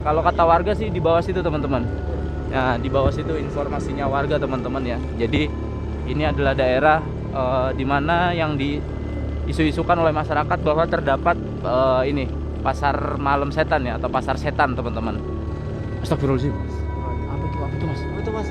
Kalau kata warga sih di bawah situ teman-teman. Nah, di bawah situ informasinya warga teman-teman ya. Jadi ini adalah daerah di mana yang diisu-isukan oleh masyarakat bahwa terdapat ini pasar malam setan ya, atau pasar setan teman-teman. Astagfirullahaladzim. Apa itu mas? Apa itu mas?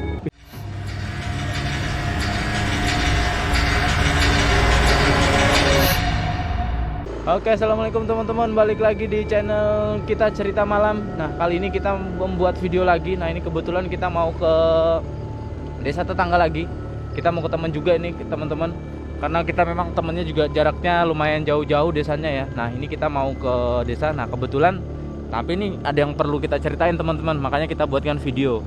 Oke, assalamualaikum teman-teman, balik lagi di channel kita cerita malam. Nah, kali ini kita membuat video lagi. Nah, ini kebetulan kita mau ke desa tetangga lagi. Kita mau ke teman juga ini teman-teman, karena kita memang temennya juga jaraknya lumayan jauh-jauh desanya ya. Nah, ini kita mau ke desa. Nah, kebetulan tapi ini ada yang perlu kita ceritain teman-teman, makanya kita buatkan video.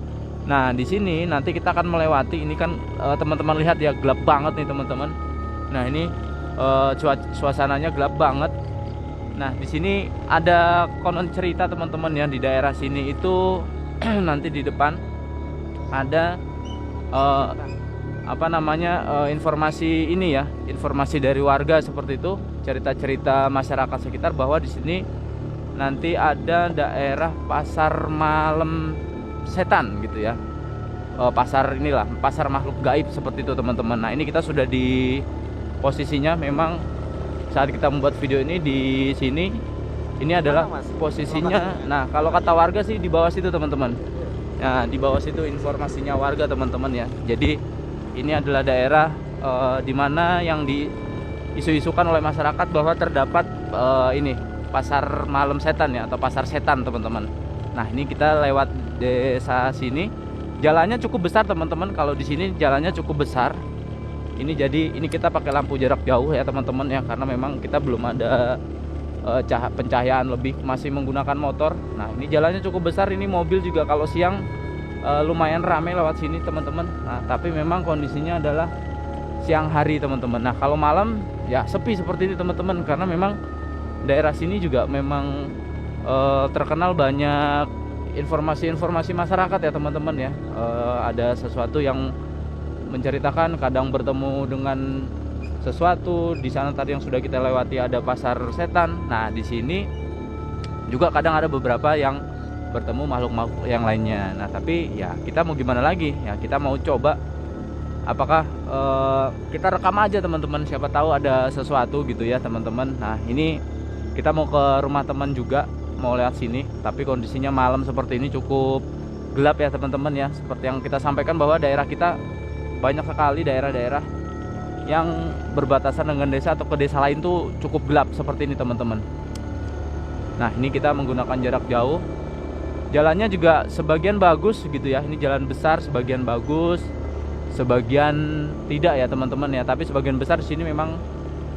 Nah, di sini nanti kita akan melewati ini kan teman-teman lihat ya, gelap banget nih teman-teman. Nah, ini suasananya gelap banget. Nah, di sini ada konon cerita teman-teman ya, di daerah sini itu nanti di depan ada informasi ini ya, informasi dari warga seperti itu, cerita-cerita masyarakat sekitar bahwa di sini nanti ada daerah pasar malam setan gitu ya. Pasar inilah, pasar makhluk gaib seperti itu teman-teman. Nah, ini kita sudah di posisinya, memang saat kita membuat video ini di sini. Ini adalah posisinya. Nah, kalau kata warga sih di bawah situ teman-teman. Nah, di bawah situ informasinya warga teman-teman ya. Jadi ini adalah daerah di mana yang diisu-isukan oleh masyarakat bahwa terdapat ini pasar malam setan ya, atau pasar setan teman-teman. Nah, ini kita lewat desa sini. Jalannya cukup besar teman-teman. Kalau di sini jalannya cukup besar. Ini jadi ini kita pakai lampu jarak jauh ya teman-teman ya, karena memang kita belum ada pencahayaan lebih, masih menggunakan motor. Nah, ini jalannya cukup besar. Ini mobil juga kalau siang lumayan ramai lewat sini teman-teman. Nah, tapi memang kondisinya adalah siang hari teman-teman. Nah, kalau malam ya sepi seperti ini teman-teman, karena memang daerah sini juga memang terkenal banyak informasi-informasi masyarakat ya teman-teman ya. Ada sesuatu yang menceritakan, kadang bertemu dengan sesuatu. Di sana tadi yang sudah kita lewati ada pasar setan. Nah, di sini juga kadang ada beberapa yang bertemu makhluk-makhluk yang lainnya. Nah, tapi ya kita mau gimana lagi ya, kita mau coba apakah kita rekam aja teman-teman, siapa tahu ada sesuatu gitu ya teman-teman. Nah, ini kita mau ke rumah teman juga, mau lewat sini, tapi kondisinya malam seperti ini cukup gelap ya teman-teman ya. Seperti yang kita sampaikan bahwa daerah kita banyak sekali daerah-daerah yang berbatasan dengan desa atau ke desa lain tuh cukup gelap seperti ini teman-teman. Nah, ini kita menggunakan jarak jauh. Jalannya juga sebagian bagus gitu ya. Ini jalan besar, sebagian bagus, sebagian tidak ya teman-teman ya. Tapi sebagian besar di sini memang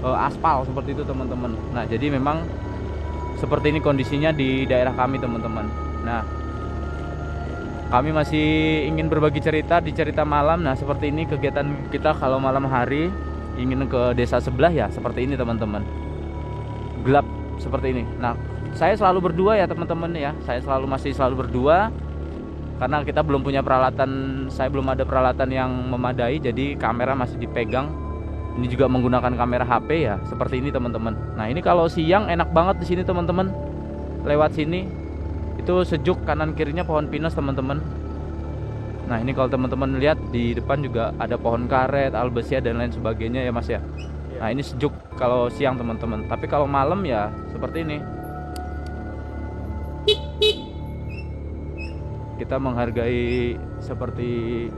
aspal seperti itu teman-teman. Nah, jadi memang seperti ini kondisinya di daerah kami teman-teman. Nah, kami masih ingin berbagi cerita di cerita malam. Nah, seperti ini kegiatan kita kalau malam hari ingin ke desa sebelah ya, seperti ini teman-teman. Gelap seperti ini. Nah, saya selalu berdua ya teman-teman ya. Saya masih selalu berdua karena kita belum punya peralatan. Saya belum ada peralatan yang memadai, jadi kamera masih dipegang. Ini juga menggunakan kamera HP ya, seperti ini teman-teman. Nah, ini kalau siang enak banget di sini teman-teman. Lewat sini itu sejuk, kanan kirinya pohon pinus teman-teman. Nah, ini kalau teman-teman lihat di depan juga ada pohon karet, albesia dan lain sebagainya ya mas ya. Nah, ini sejuk kalau siang teman-teman, tapi kalau malam ya seperti ini. Kita menghargai seperti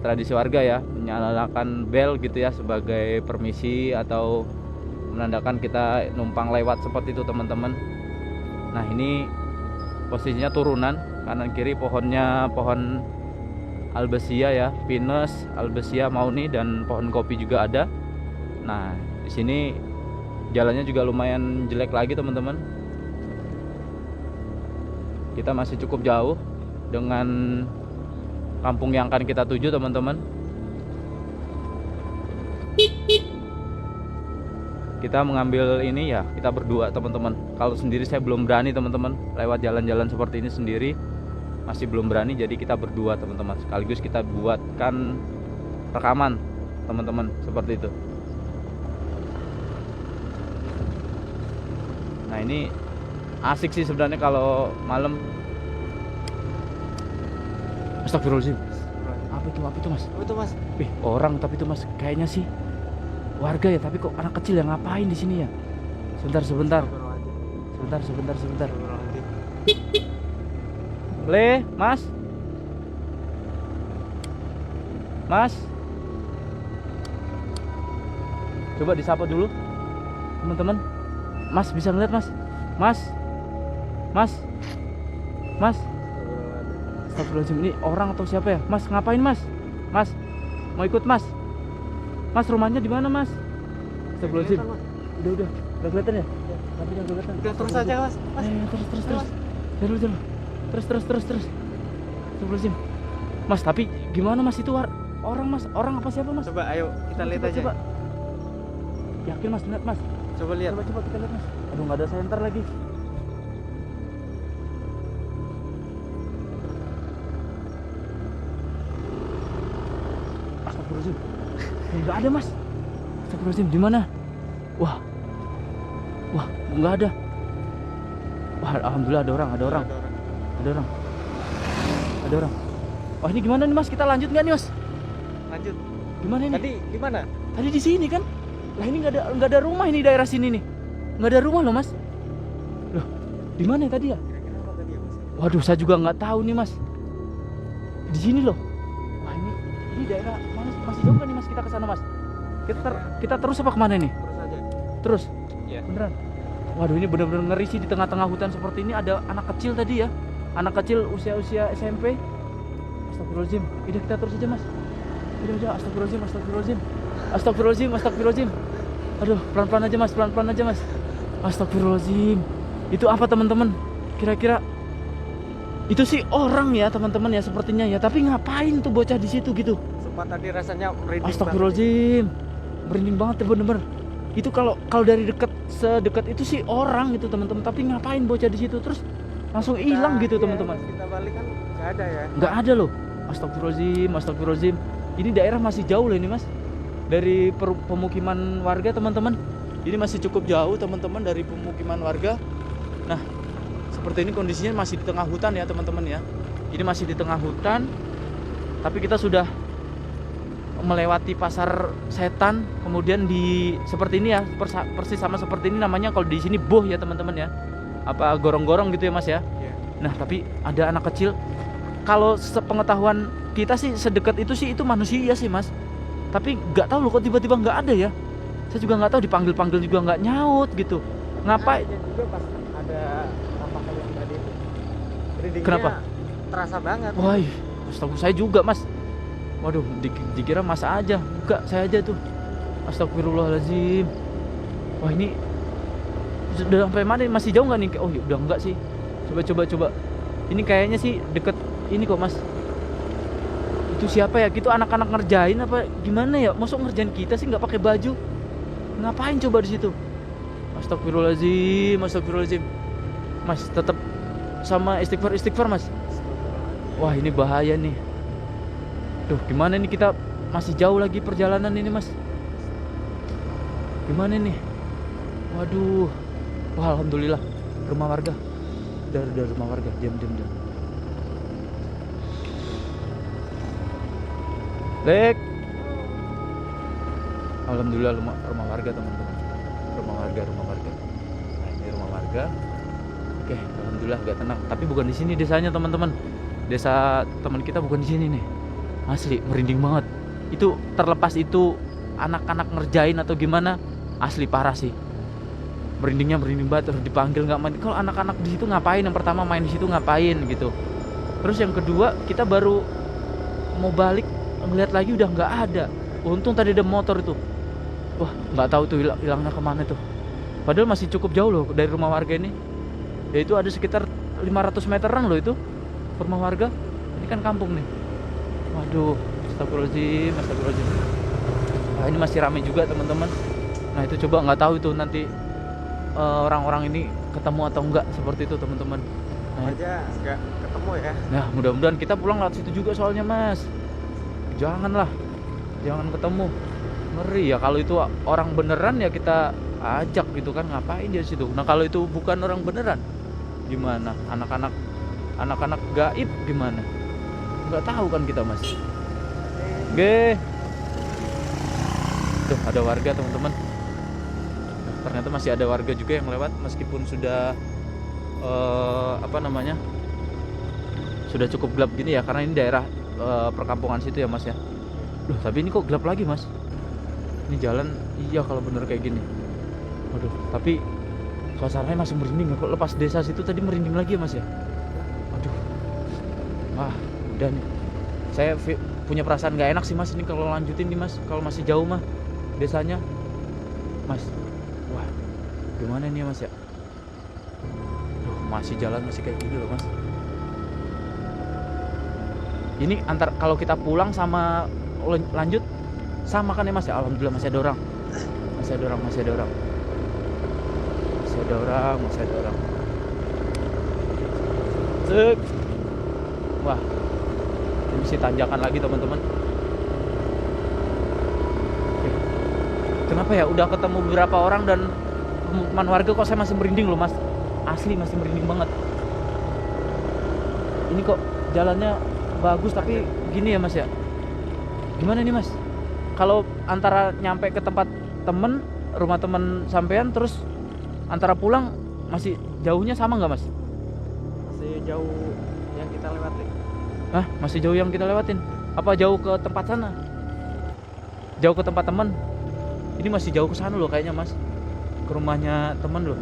tradisi warga ya, menyalakan bel gitu ya sebagai permisi atau menandakan kita numpang lewat seperti itu teman-teman. Nah, ini posisinya turunan, kanan kiri pohonnya pohon albesia ya, pinus, albesia mauni, dan pohon kopi juga ada. Nah, di sini jalannya juga lumayan jelek lagi teman-teman. Kita masih cukup jauh dengan kampung yang akan kita tuju teman-teman. Kita mengambil ini ya, kita berdua teman-teman. Kalau sendiri saya belum berani teman-teman, lewat jalan-jalan seperti ini sendiri masih belum berani. Jadi kita berdua teman-teman, sekaligus kita buatkan rekaman teman-teman seperti itu. ini asik sih sebenarnya kalau malam. Astagfirullahaladzim. Apa itu mas? Apa itu mas? Orang tapi itu mas, kayaknya sih warga ya, tapi kok anak kecil yang ngapain di sini ya? Sebentar. Le, mas. Coba disapa dulu, teman-teman. Mas bisa ngeliat mas? Mas. Astagfirullahaladzim, ini orang atau siapa ya? Mas ngapain mas? Mas mau ikut mas? Mas rumahnya di mana mas? Astagfirullahaladzim. Udah kelihatan ya? Tapi jangan kelihatan. Udah terus aja mas. Terus. Astagfirullahaladzim. Mas tapi gimana mas itu orang mas? Orang apa siapa mas? Coba ayo kita lihat aja. Coba. Yakin mas lihat mas? Coba lihat. Coba kita lihat mas. Aduh nggak ada senter lagi. Astagfirullahaladzim. Nggak ada mas. Astagfirullahaladzim, di mana? Wah, nggak ada. Wah, alhamdulillah ada orang. Wah, ini gimana nih mas? Kita lanjut nggak nih mas? Lanjut. Gimana ini? Tadi di mana? Tadi di sini kan? Lah ini nggak ada rumah ini daerah sini nih. Nggak ada rumah loh mas. Loh, di mana tadi ya? Kira-kira apa tadi ya mas? Waduh, saya juga nggak tahu nih mas. Di sini loh. Wah ini daerah mana? Masih jauh kan nih mas kita ke sana mas? Kita terus apa kemana nih? Terus aja. Terus? Iya. Beneran? Waduh ini bener-bener ngeri sih, di tengah-tengah hutan seperti ini ada anak kecil tadi ya. Anak kecil usia SMP. Astagfirullahaladzim. Udah kita terus aja mas. Udah. Astagfirullahaladzim. Aduh, pelan-pelan aja mas. Astagfirullahaladzim. Itu apa teman-teman? Kira-kira itu sih orang ya teman-teman ya sepertinya ya. Tapi ngapain tuh bocah di situ gitu? Sumpah tadi rasanya merinding. Astagfirullahaladzim. Merinding banget ya bener-bener. Itu kalau dari sedekat itu sih orang gitu teman-teman. Tapi ngapain bocah di situ? Terus langsung hilang gitu teman-teman. Kita balik kan nggak ada ya? Nggak ada loh. Astagfirullahaladzim. Ini daerah masih jauh loh ini mas. Dari pemukiman warga teman-teman. Ini masih cukup jauh teman-teman dari pemukiman warga. Nah, seperti ini kondisinya masih di tengah hutan ya teman-teman ya. Ini masih di tengah hutan. Tapi kita sudah melewati pasar setan, kemudian di seperti ini ya, persis sama seperti ini namanya kalau di sini boh ya teman-teman ya. Apa gorong-gorong gitu ya mas ya. Iya. Nah, tapi ada anak kecil. Kalau sepengetahuan kita sih sedekat itu sih itu manusia sih mas. Tapi nggak tahu loh kok tiba-tiba nggak ada ya. Saya juga nggak tahu, dipanggil juga nggak nyaut gitu. Ngapain? Nah, juga pas ada apa yang tadi itu. Merindingnya Kenapa? Terasa banget. Wah, astaga saya juga mas. Waduh, dikira mas aja. Enggak, saya aja tuh. Astagfirullahaladzim. Wah ini sudah sampai mana? Masih jauh nggak nih? Oh udah enggak sih. Coba. Ini kayaknya sih deket ini kok mas. Itu siapa ya? Itu anak-anak ngerjain apa gimana ya? Masuk ngerjain kita sih nggak pakai baju? Ngapain coba di situ? Astagfirullahaladzim. Mas tetap sama istighfar mas. Wah ini bahaya nih. Duh gimana nih, kita masih jauh lagi perjalanan ini mas. Gimana nih? Waduh. Wah alhamdulillah rumah warga. Udah rumah warga. Diam. Lek. Alhamdulillah rumah warga teman-teman. Rumah warga. Nah ini rumah warga. Oke, alhamdulillah agak tenang. Tapi bukan di sini desanya teman-teman. Desa teman kita bukan di sini nih. Asli merinding banget. Itu terlepas itu anak-anak ngerjain atau gimana, asli parah sih. Merinding banget, terus dipanggil nggak main. Kalau anak-anak di situ ngapain? Yang pertama main di situ ngapain gitu. Terus yang kedua kita baru mau balik ngeliat lagi udah nggak ada. Untung tadi ada motor itu. Wah nggak tahu tuh hilangnya kemana tuh. Padahal masih cukup jauh loh dari rumah warga ini. Ya itu ada sekitar 500 meteran loh itu rumah warga. Ini kan kampung nih. Waduh, astagfirullahaladzim. Nah, ini masih ramai juga teman-teman. Nah itu coba nggak tahu itu nanti orang-orang ini ketemu atau enggak seperti itu teman-teman. Nah, aja nggak ketemu ya. Nah mudah-mudahan kita pulang lewat situ juga soalnya mas. Jangan ketemu, ngeri ya kalau itu orang beneran ya kita ajak gitu kan, ngapain dia di situ. Nah kalau itu bukan orang beneran gimana? Anak-anak gaib gimana? Nggak tahu kan kita mas. Oke. Tuh ada warga teman-teman. Nah, ternyata masih ada warga juga yang lewat meskipun sudah sudah cukup gelap gini ya, karena ini daerah perkampungan situ ya mas ya. Loh tapi ini kok gelap lagi mas? Ini jalan, iya kalau bener kayak gini. Waduh, tapi suasananya masih merinding. Kok lepas desa situ tadi merinding lagi ya mas ya? Waduh. Wah, udah nih. Saya punya perasaan gak enak sih mas ini kalau lanjutin nih mas. Kalau masih jauh mah desanya. Mas, wah gimana nih mas ya? Duh, masih jalan masih kayak gini loh mas. Ini kalau kita pulang sama lanjut sama kan ya mas ya? Alhamdulillah masih ada orang. Masih ada orang. Cek. Wah, ini masih tanjakan lagi teman-teman. Kenapa ya? Udah ketemu beberapa orang dan pemukiman warga kok saya masih merinding loh mas. Asli masih merinding banget. Ini kok jalannya bagus tapi gini ya mas ya? Gimana nih mas? Kalau antara nyampe ke tempat temen, rumah temen sampean, terus antara pulang masih jauhnya sama nggak mas? Masih jauh yang kita lewatin. Hah? Masih jauh yang kita lewatin? Apa jauh ke tempat sana? Jauh ke tempat temen? Ini masih jauh ke sana loh kayaknya mas. Ke rumahnya temen loh.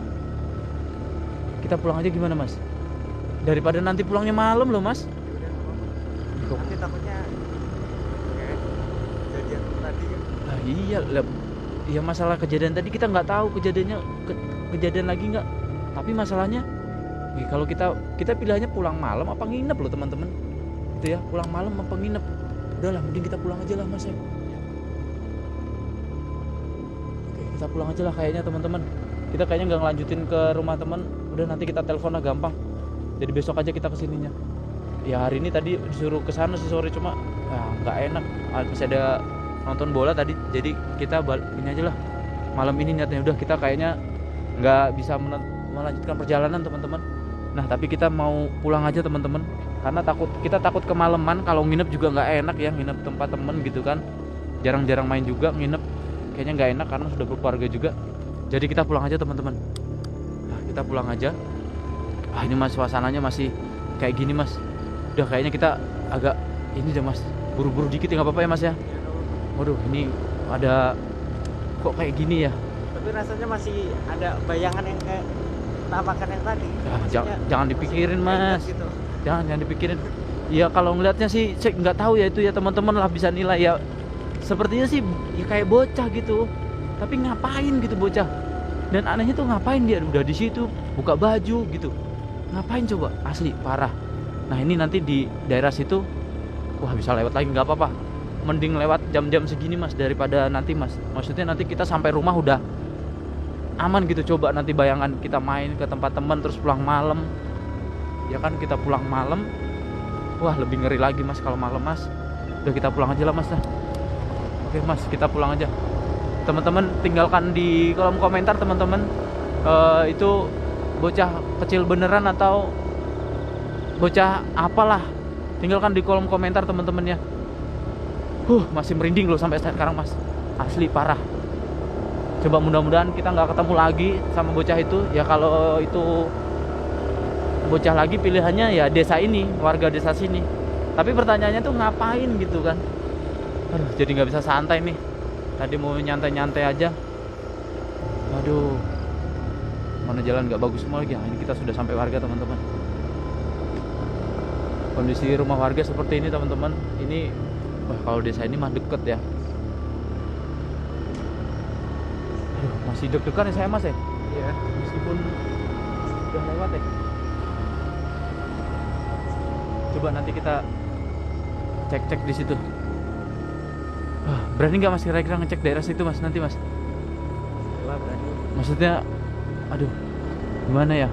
Kita pulang aja gimana mas? Daripada nanti pulangnya malam loh mas. Nanti takutnya kayak kejadian tadi kan. Nah, iya masalah kejadian tadi kita nggak tahu kejadian lagi nggak. Tapi masalahnya, kalau kita pilihannya pulang malam apa nginep loh teman-teman. Itu ya, pulang malam apa nginep. Udahlah, mending kita pulang aja lah mas ya. Oke, kita pulang aja lah kayaknya teman-teman. Kita kayaknya nggak ngelanjutin ke rumah teman. Udah nanti kita telepon lah gampang. Jadi besok aja kita kesininya. Ya hari ini tadi disuruh kesana sih sore, cuma nggak enak, masih ada nonton bola tadi, jadi kita ini aja lah malam ini niatnya. Udah kita kayaknya nggak bisa melanjutkan perjalanan teman-teman. Nah tapi kita mau pulang aja teman-teman, karena kita takut kemalaman. Kalau nginep juga nggak enak ya, nginep tempat temen gitu kan, jarang-jarang main juga nginep, kayaknya nggak enak karena sudah berkeluarga juga. Jadi kita pulang aja teman-teman. Nah kita pulang aja. Ini mas suasananya masih kayak gini mas. Udah kayaknya kita agak ini deh mas, buru-buru dikit ya, nggak apa-apa ya mas ya. Waduh ini ada kok kayak gini ya. Tapi rasanya masih ada bayangan yang kayak penampakan yang tadi. Jangan dipikirin mas, gitu. jangan dipikirin. Ya kalau ngelihatnya sih saya nggak tahu ya, itu ya teman-teman lah bisa nilai ya. Sepertinya sih ya kayak bocah gitu, tapi ngapain gitu bocah. Dan anehnya tuh ngapain dia udah di situ buka baju gitu, ngapain coba, asli parah. Nah ini nanti di daerah situ, wah bisa lewat lagi nggak apa-apa. Mending lewat jam-jam segini mas daripada nanti mas. Maksudnya nanti kita sampai rumah udah aman gitu. Coba nanti bayangan kita main ke tempat teman terus pulang malam. Ya kan kita pulang malam, wah lebih ngeri lagi mas kalau malam mas. Udah kita pulang aja lah mas. Oke mas, kita pulang aja. Teman-teman tinggalkan di kolom komentar teman-teman, itu bocah kecil beneran atau bocah apalah, tinggalkan di kolom komentar teman-teman ya. Masih merinding loh sampai sekarang mas, asli parah. Coba mudah-mudahan kita nggak ketemu lagi sama bocah itu ya. Kalau itu bocah lagi pilihannya ya desa ini, warga desa sini. Tapi pertanyaannya tuh ngapain gitu kan. Jadi nggak bisa santai nih. Tadi mau nyantai-nyantai aja. Waduh, mana jalan nggak bagus semua lagi. Nah, ini kita sudah sampai warga teman-teman. Kondisi rumah warga seperti ini teman-teman. Ini kalau desa ini mah deket ya. Masih deg-degan ya saya mas ya. Iya. Meskipun udah lewat ya. Coba nanti kita cek-cek di situ. Berani nggak mas kira-kira ngecek daerah situ mas nanti mas? Lah berani. Maksudnya, aduh, gimana ya?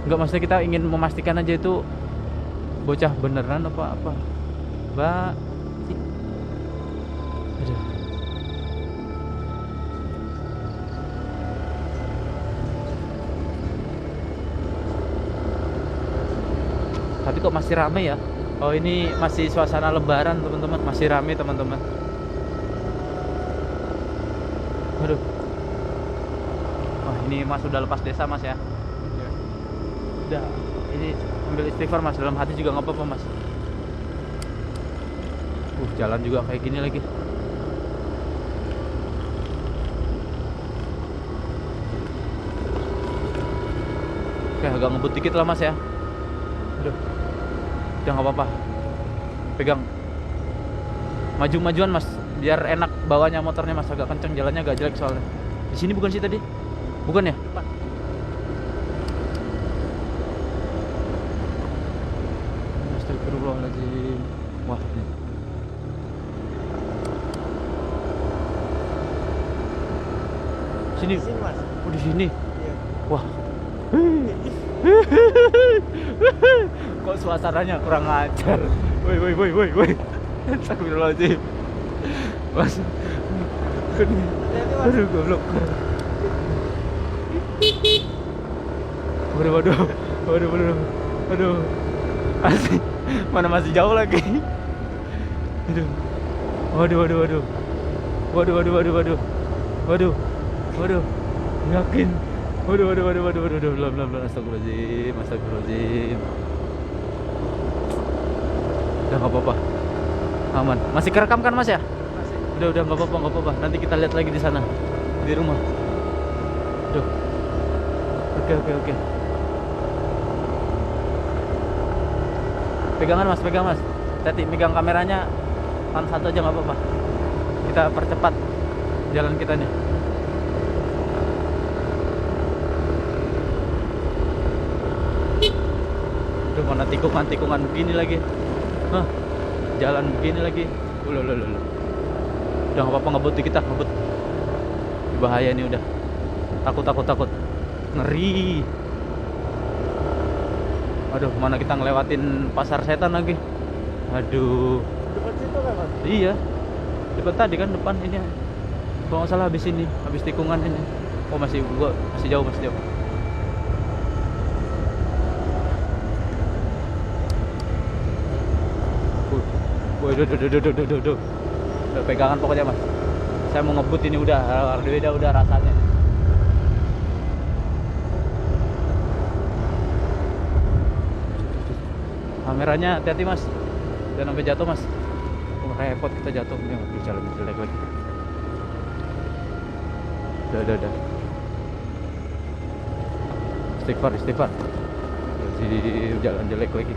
Nggak, maksudnya kita ingin memastikan aja itu bocah beneran apa? Mbak, aduh. kok masih rame ya. Oh, ini masih suasana lebaran teman-teman, masih rame teman-teman. Aduh. Oh, ini Mas udah lepas desa Mas ya. Iya. Udah, ini ambil istighfar Mas, dalam hati juga nggak apa-apa Mas. Jalan juga kayak gini lagi. Oke, agak ngebut dikit lah Mas ya. Aduh. Udah nggak apa-apa. Pegang. Maju-majuan Mas, biar enak bawanya motornya Mas, agak kenceng, jalannya agak jelek soalnya. Di sini bukan sih tadi? Bukan ya? Pak. Astagfirullahaladzim. Wah, ini. Sini. Di sini Mas. Oh, di sini. Iya. Wah. Kok suasananya kurang ajar. Woi. Astagfirullahaladzim. Mas. Hati-hati Mas. Aduh, goblok. Waduh. Masih, mana masih jauh lagi. Aduh. Waduh. Yakin. Waduh. Belum. Astagfirullahaladzim. Udah nggak apa-apa. Aman. Masih kerekam kan Mas ya? Masih. Udah nggak apa-apa. Nanti kita lihat lagi di sana, di rumah. Duh. Oke. Pegang Mas. Hati, megang kameranya pan satu aja nggak apa-apa. Kita percepat jalan kita nih. Duh, mana tikungan begini lagi. Hah, jalan begini lagi. Loh. Udah nggak apa-apa, ngebut dikit kita, ngebut. Bahaya nih udah. Takut. Ngeri. Aduh, mana kita ngelewatin pasar setan lagi. Aduh. Depan situ kan Mas? Iya. Depan tadi kan, depan ini. Kalau nggak salah habis ini, habis tikungan ini. Oh, masih jauh. Duh. Udah pegangan pokoknya Mas. Saya mau ngebut ini udah rasanya. Kameranya hati-hati Mas, jangan sampai jatuh Mas. Oh, repot kita jatuh, ini jalan jelek lagi. Udah. Istighfar. Jadi jalan jelek lagi.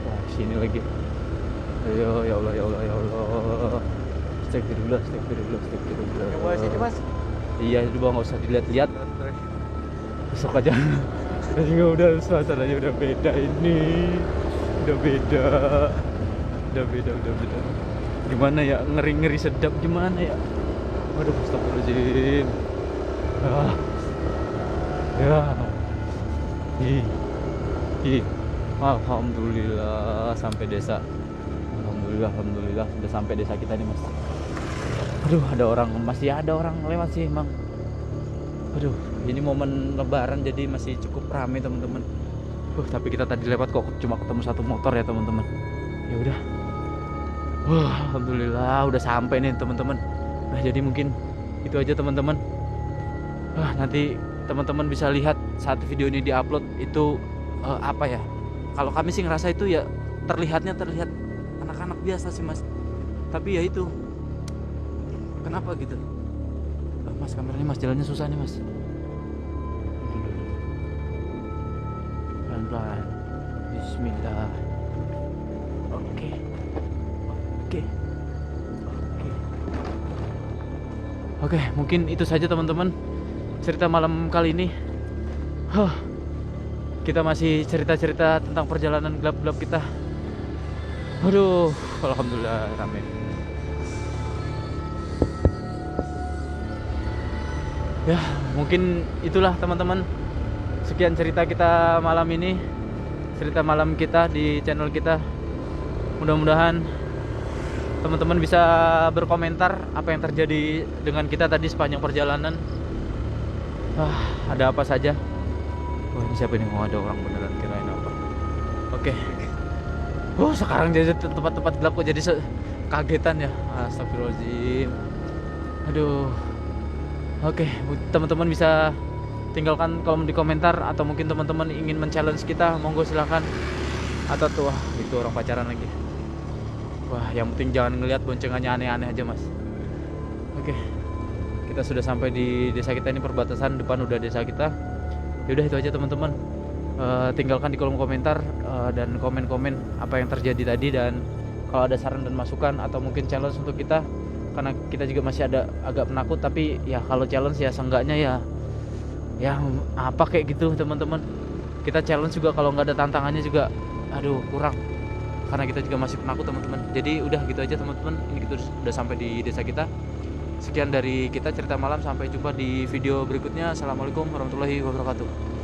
Wah, sini lagi. Ayo, ya Allah. Astagfirullah. Coba sini Mas. Iya, coba nggak usah dilihat-lihat. Besok aja. Udah suasananya udah beda ini. Udah beda. Gimana ya, ngeri sedap gimana ya. Waduh, astagfirullahaladzim. Ya. Alhamdulillah sampai desa. Alhamdulillah sudah sampai desa kita nih Mas. Aduh, masih ada orang lewat sih emang. Aduh, ini momen lebaran jadi masih cukup ramai teman-teman. Tapi kita tadi lewat kok cuma ketemu satu motor ya teman-teman. Ya udah. Alhamdulillah udah sampai nih teman-teman. Nah, jadi mungkin itu aja teman-teman. Nanti teman-teman bisa lihat saat video ini diupload itu apa ya? Kalau kami sih ngerasa itu ya terlihat anak-anak biasa sih Mas. Tapi ya itu. Kenapa gitu? Mas, kameranya Mas, jalannya susah nih Mas. Pelan-pelan. Bismillah. Oke, mungkin itu saja teman-teman cerita malam kali ini. Kita masih cerita-cerita tentang perjalanan gelap-gelap kita. Aduh, alhamdulillah rame. Ya, mungkin itulah teman-teman. Sekian cerita kita malam ini. Cerita malam kita di channel kita. Mudah-mudahan teman-teman bisa berkomentar apa yang terjadi dengan kita tadi sepanjang perjalanan. Ada apa saja. Wah, ini siapa ini? Mau ada orang beneran, kirain apa. Oke. Sekarang jadi tempat-tempat gelap kok jadi kagetan ya. Astagfirullahaladzim. Aduh. Oke, teman-teman bisa tinggalkan kolom di komentar, atau mungkin teman-teman ingin men-challenge kita, monggo silahkan. Atau tuh, itu orang pacaran lagi. Wah, yang penting jangan ngelihat boncengannya aneh-aneh aja, Mas. Oke. Kita sudah sampai di desa kita, ini perbatasan, depan udah desa kita. Yaudah, itu aja teman-teman. Tinggalkan di kolom komentar dan komen-komen apa yang terjadi tadi, dan kalau ada saran dan masukan atau mungkin challenge untuk kita, karena kita juga masih ada agak penakut, tapi ya kalau challenge ya seenggaknya ya apa kayak gitu teman-teman. Kita challenge juga kalau nggak ada tantangannya juga aduh kurang, karena kita juga masih penakut teman-teman. Jadi udah gitu aja teman-teman, ini kita udah sampai di desa kita. Sekian dari kita cerita malam, sampai jumpa di video berikutnya. Assalamualaikum warahmatullahi wabarakatuh.